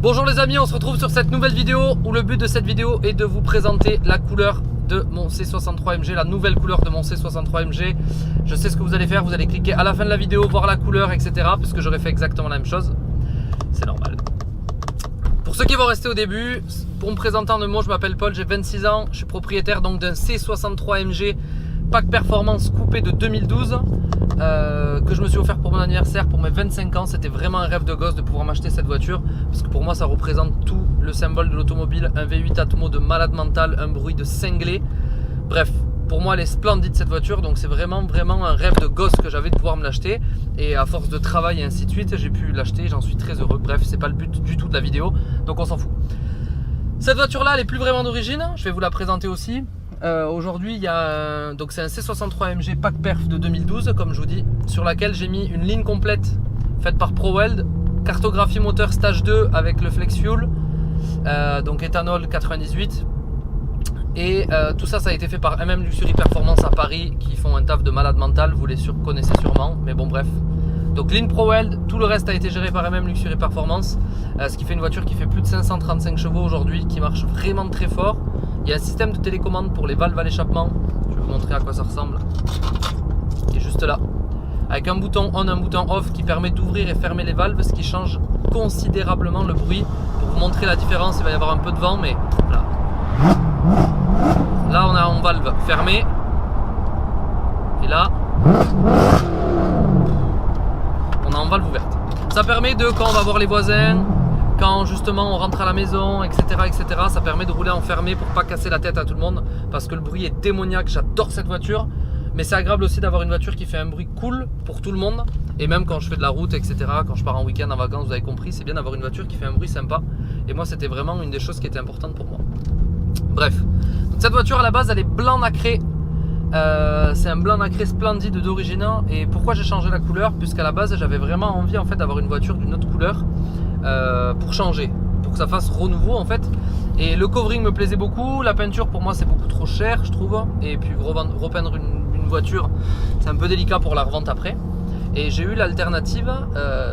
Bonjour les amis, on se retrouve sur cette nouvelle vidéo où le but de cette vidéo est de vous présenter la couleur de mon C63 MG, la nouvelle couleur de mon C63 MG. Je sais ce que vous allez faire, vous allez cliquer à la fin de la vidéo, voir la couleur, etc. Puisque j'aurais fait exactement la même chose. C'est normal. Pour ceux qui vont rester au début, pour me présenter en un mot, je m'appelle Paul, j'ai 26 ans, je suis propriétaire donc d'un C63 MG Pack Performance coupé de 2012 que je me suis offert pour mon anniversaire, pour mes 25 ans. C'était vraiment un rêve de gosse de pouvoir m'acheter cette voiture parce que pour moi ça représente tout le symbole de l'automobile, un V8 Atmo de malade mental, un bruit de cinglé. Bref, pour moi elle est splendide cette voiture, donc c'est vraiment un rêve de gosse que j'avais de pouvoir me l'acheter, et à force de travail et ainsi de suite j'ai pu l'acheter, j'en suis très heureux. Bref, c'est pas le but du tout de la vidéo, donc on s'en fout. Cette voiture là elle est plus vraiment d'origine, je vais vous la présenter aussi. Aujourd'hui il y a donc c'est un C63 MG Pack Perf de 2012 comme je vous dis, sur laquelle j'ai mis une ligne complète faite par ProWeld, cartographie moteur stage 2 avec le flex fuel, donc éthanol 98, et tout ça a été fait par MM Luxury Performance à Paris, qui font un taf de malade mental, vous les connaissez sûrement, mais bon bref. Donc ligne ProWeld, tout le reste a été géré par MM Luxury Performance, ce qui fait une voiture qui fait plus de 535 chevaux aujourd'hui, qui marche vraiment très fort. Il y a un système de télécommande pour les valves à l'échappement, je vais vous montrer à quoi ça ressemble, qui est juste là, avec un bouton on, un bouton off qui permet d'ouvrir et fermer les valves, ce qui change considérablement le bruit. Pour vous montrer la différence, il va y avoir un peu de vent, mais voilà. Là on a en valve fermée, et là on a en valve ouverte. Ça permet de, quand on va voir les voisins, quand justement on rentre à la maison, etc., ça permet de rouler en fermé pour pas casser la tête à tout le monde, parce que le bruit est démoniaque. J'adore cette voiture, mais c'est agréable aussi d'avoir une voiture qui fait un bruit cool pour tout le monde. Et même quand je fais de la route, etc., quand je pars en week-end, en vacances, vous avez compris, c'est bien d'avoir une voiture qui fait un bruit sympa. Et moi c'était vraiment une des choses qui était importante pour moi. Bref, donc cette voiture à la base elle est blanc nacré. C'est un blanc nacré splendide d'origine. Et pourquoi j'ai changé la couleur? Puisqu'à la base j'avais vraiment envie en fait d'avoir une voiture d'une autre couleur, pour changer, pour que ça fasse renouveau en fait. Et le covering me plaisait beaucoup, la peinture pour moi c'est beaucoup trop cher je trouve, et puis repeindre une voiture c'est un peu délicat pour la revente après. Et j'ai eu l'alternative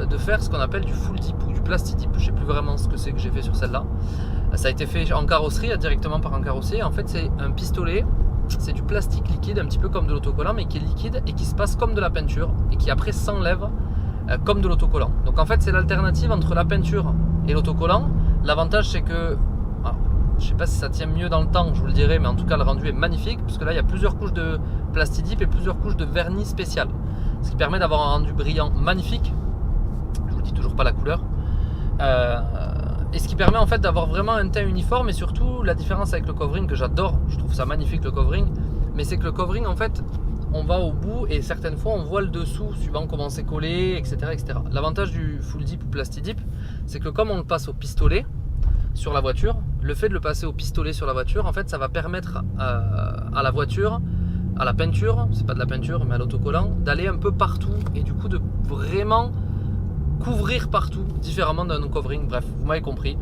de faire ce qu'on appelle du full dip ou du plasti dip, je sais plus vraiment ce que c'est que j'ai fait sur celle-là. Ça a été fait en carrosserie, directement par un carrossier. En fait c'est un pistolet, c'est du plastique liquide, un petit peu comme de l'autocollant, mais qui est liquide et qui se passe comme de la peinture et qui après s'enlève comme de l'autocollant. Donc en fait c'est l'alternative entre la peinture et l'autocollant. L'avantage c'est que, alors, je sais pas si ça tient mieux dans le temps, je vous le dirai, mais en tout cas le rendu est magnifique, parce que là il y a plusieurs couches de plastidip et plusieurs couches de vernis spécial, ce qui permet d'avoir un rendu brillant magnifique. Je vous dis toujours pas la couleur, et ce qui permet en fait d'avoir vraiment un teint uniforme. Et surtout la différence avec le covering que j'adore, je trouve ça magnifique le covering, mais c'est que le covering en fait on va au bout et certaines fois on voit le dessous suivant comment c'est collé, etc. L'avantage du full dip ou plastidip, c'est que comme on le passe au pistolet sur la voiture, le fait de le passer au pistolet sur la voiture, en fait ça va permettre à la voiture, à la peinture, c'est pas de la peinture mais à l'autocollant, d'aller un peu partout et du coup de vraiment couvrir partout différemment d'un covering. Bref, vous m'avez compris.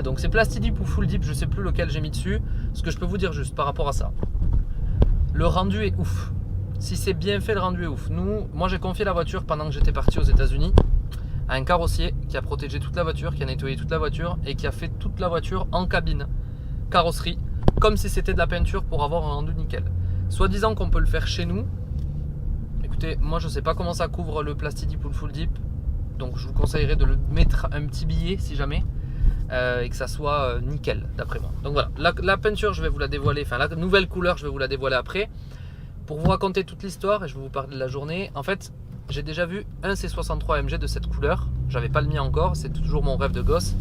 Donc c'est plastidip ou full dip, je sais plus lequel j'ai mis dessus. Ce que je peux vous dire juste par rapport à ça, le rendu est ouf. Si c'est bien fait, le rendu est ouf. Moi j'ai confié la voiture pendant que j'étais parti aux États-Unis à un carrossier qui a protégé toute la voiture, qui a nettoyé toute la voiture et qui a fait toute la voiture en cabine, carrosserie, comme si c'était de la peinture pour avoir un rendu nickel. Soit disant qu'on peut le faire chez nous. Écoutez, moi je sais pas comment ça couvre le plastidip ou le full dip, donc je vous conseillerais de le mettre un petit billet si jamais, et que ça soit nickel d'après moi. Donc voilà, la peinture je vais vous la dévoiler, enfin la nouvelle couleur je vais vous la dévoiler après. Pour vous raconter toute l'histoire, et je vais vous parler de la journée, en fait, j'ai déjà vu un C63 MG de cette couleur. J'avais pas le mien encore, c'est toujours mon rêve de gosse.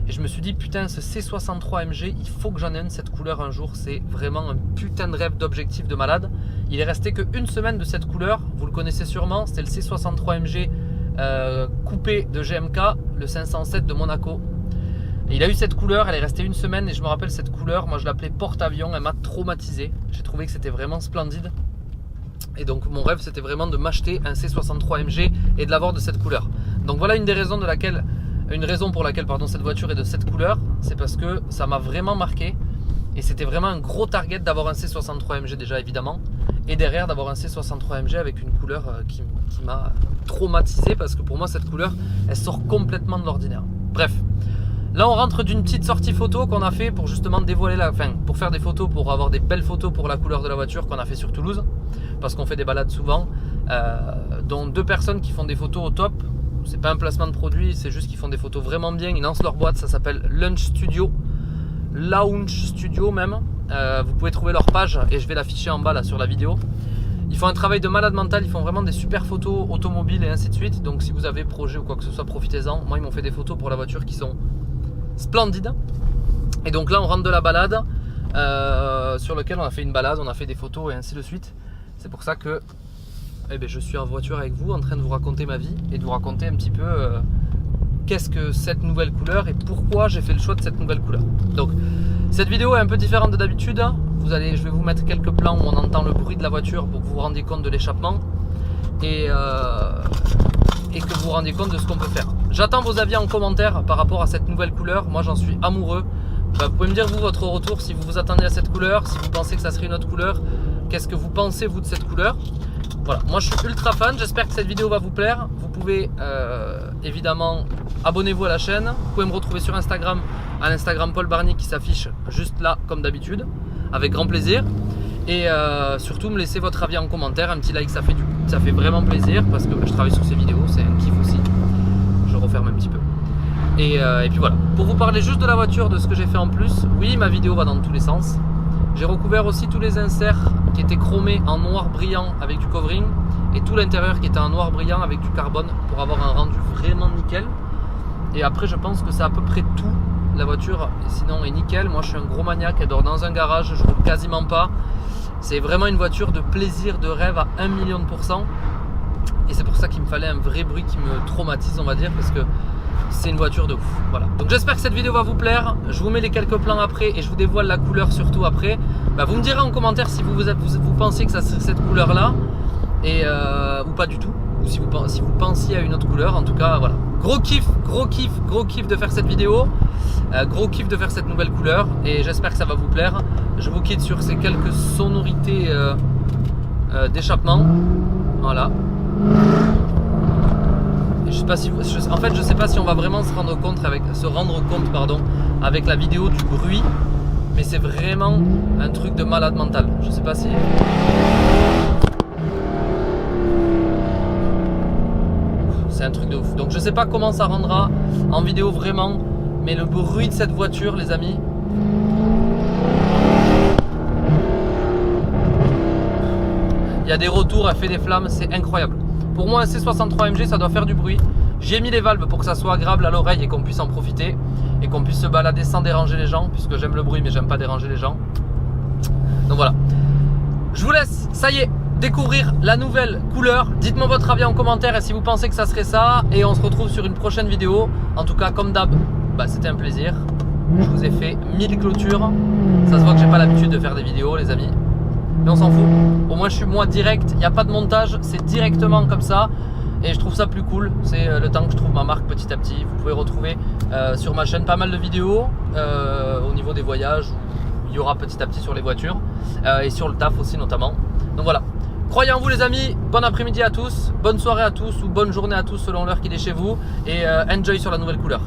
Et je me suis dit, putain, ce C63 MG, il faut que j'en ai un de cette couleur un jour. C'est vraiment un putain de rêve d'objectif de malade. Il est resté qu'une semaine de cette couleur. Vous le connaissez sûrement, c'était le C63 MG coupé de GMK, le 507 de Monaco. Et il a eu cette couleur, elle est restée une semaine, et je me rappelle cette couleur, moi je l'appelais porte-avions, elle m'a traumatisé. J'ai trouvé que c'était vraiment splendide. Et donc mon rêve c'était vraiment de m'acheter un C63 MG et de l'avoir de cette couleur. Donc voilà une raison pour laquelle cette voiture est de cette couleur, c'est parce que ça m'a vraiment marqué. Et c'était vraiment un gros target d'avoir un C63 MG déjà évidemment. Et derrière d'avoir un C63 MG avec une couleur qui m'a traumatisé parce que pour moi cette couleur elle sort complètement de l'ordinaire. Bref, là on rentre d'une petite sortie photo qu'on a fait pour justement dévoiler pour faire des photos, pour avoir des belles photos pour la couleur de la voiture qu'on a fait sur Toulouse. Parce qu'on fait des balades souvent, dont 2 personnes qui font des photos au top. C'est pas un placement de produit, c'est juste qu'ils font des photos vraiment bien. Ils lancent leur boîte, ça s'appelle Launch Studio même. Vous pouvez trouver leur page et je vais l'afficher en bas là sur la vidéo. Ils font un travail de malade mental, ils font vraiment des super photos automobiles et ainsi de suite. Donc si vous avez projet ou quoi que ce soit, profitez-en. Moi ils m'ont fait des photos pour la voiture qui sont splendides. Et donc là on rentre de la balade sur lequel on a fait une balade, on a fait des photos et ainsi de suite. C'est pour ça que je suis en voiture avec vous en train de vous raconter ma vie et de vous raconter un petit peu qu'est-ce que cette nouvelle couleur et pourquoi j'ai fait le choix de cette nouvelle couleur. Donc cette vidéo est un peu différente de d'habitude. Je vais vous mettre quelques plans où on entend le bruit de la voiture pour que vous vous rendiez compte de l'échappement et que vous vous rendiez compte de ce qu'on peut faire. J'attends vos avis en commentaire par rapport à cette nouvelle couleur. Moi j'en suis amoureux. Vous pouvez me dire vous votre retour si vous vous attendez à cette couleur, si vous pensez que ça serait une autre couleur. Qu'est-ce que vous pensez vous de cette couleur? Voilà, moi je suis ultra fan, j'espère que cette vidéo va vous plaire. Vous pouvez évidemment abonnez-vous à la chaîne. Vous pouvez me retrouver sur Instagram, à l'Instagram Paul Barny qui s'affiche juste là comme d'habitude, avec grand plaisir. Et surtout me laissez votre avis en commentaire, un petit like ça fait vraiment plaisir parce que je travaille sur ces vidéos, c'est un kiff aussi. Je referme un petit peu. Et puis voilà, pour vous parler juste de la voiture, de ce que j'ai fait en plus, oui ma vidéo va dans tous les sens. J'ai recouvert aussi tous les inserts qui étaient chromés en noir brillant avec du covering et tout l'intérieur qui était en noir brillant avec du carbone pour avoir un rendu vraiment nickel. Et après je pense que c'est à peu près tout. La voiture sinon est nickel. Moi je suis un gros maniaque, elle dort dans un garage, je roule quasiment pas. C'est vraiment une voiture de plaisir, de rêve à 1 million de %. Et c'est pour ça qu'il me fallait un vrai bruit qui me traumatise on va dire parce que c'est une voiture de ouf. Voilà. Donc j'espère que cette vidéo va vous plaire. Je vous mets les quelques plans après et je vous dévoile la couleur surtout après. Vous me direz en commentaire si vous pensiez que ça serait cette couleur là ou pas du tout. Ou si vous pensiez à une autre couleur. En tout cas voilà. Gros kiff de faire cette vidéo. Gros kiff de faire cette nouvelle couleur. Et j'espère que ça va vous plaire. Je vous quitte sur ces quelques sonorités d'échappement. Voilà. Je sais pas si on va vraiment se rendre compte avec la vidéo du bruit, mais c'est vraiment un truc de malade mental. Je sais pas si. C'est un truc de ouf. Donc je sais pas comment ça rendra en vidéo vraiment, mais le bruit de cette voiture, les amis. Il y a des retours, elle fait des flammes, c'est incroyable. Pour moi un C63 MG ça doit faire du bruit. J'ai mis les valves pour que ça soit agréable à l'oreille et qu'on puisse en profiter et qu'on puisse se balader sans déranger les gens puisque j'aime le bruit mais j'aime pas déranger les gens. Donc voilà. Je vous laisse, ça y est, découvrir la nouvelle couleur. Dites-moi votre avis en commentaire et si vous pensez que ça serait ça. Et on se retrouve sur une prochaine vidéo. En tout cas comme d'hab, c'était un plaisir. Je vous ai fait 1000 clôtures. Ça se voit que j'ai pas l'habitude de faire des vidéos les amis. Mais on s'en fout, au moins je suis moi direct, il n'y a pas de montage, c'est directement comme ça et je trouve ça plus cool, c'est le temps que je trouve ma marque petit à petit. Vous pouvez retrouver sur ma chaîne pas mal de vidéos au niveau des voyages, où il y aura petit à petit sur les voitures et sur le taf aussi notamment. Donc voilà, croyez en vous les amis, bon après-midi à tous, bonne soirée à tous ou bonne journée à tous selon l'heure qu'il est chez vous et enjoy sur la nouvelle couleur.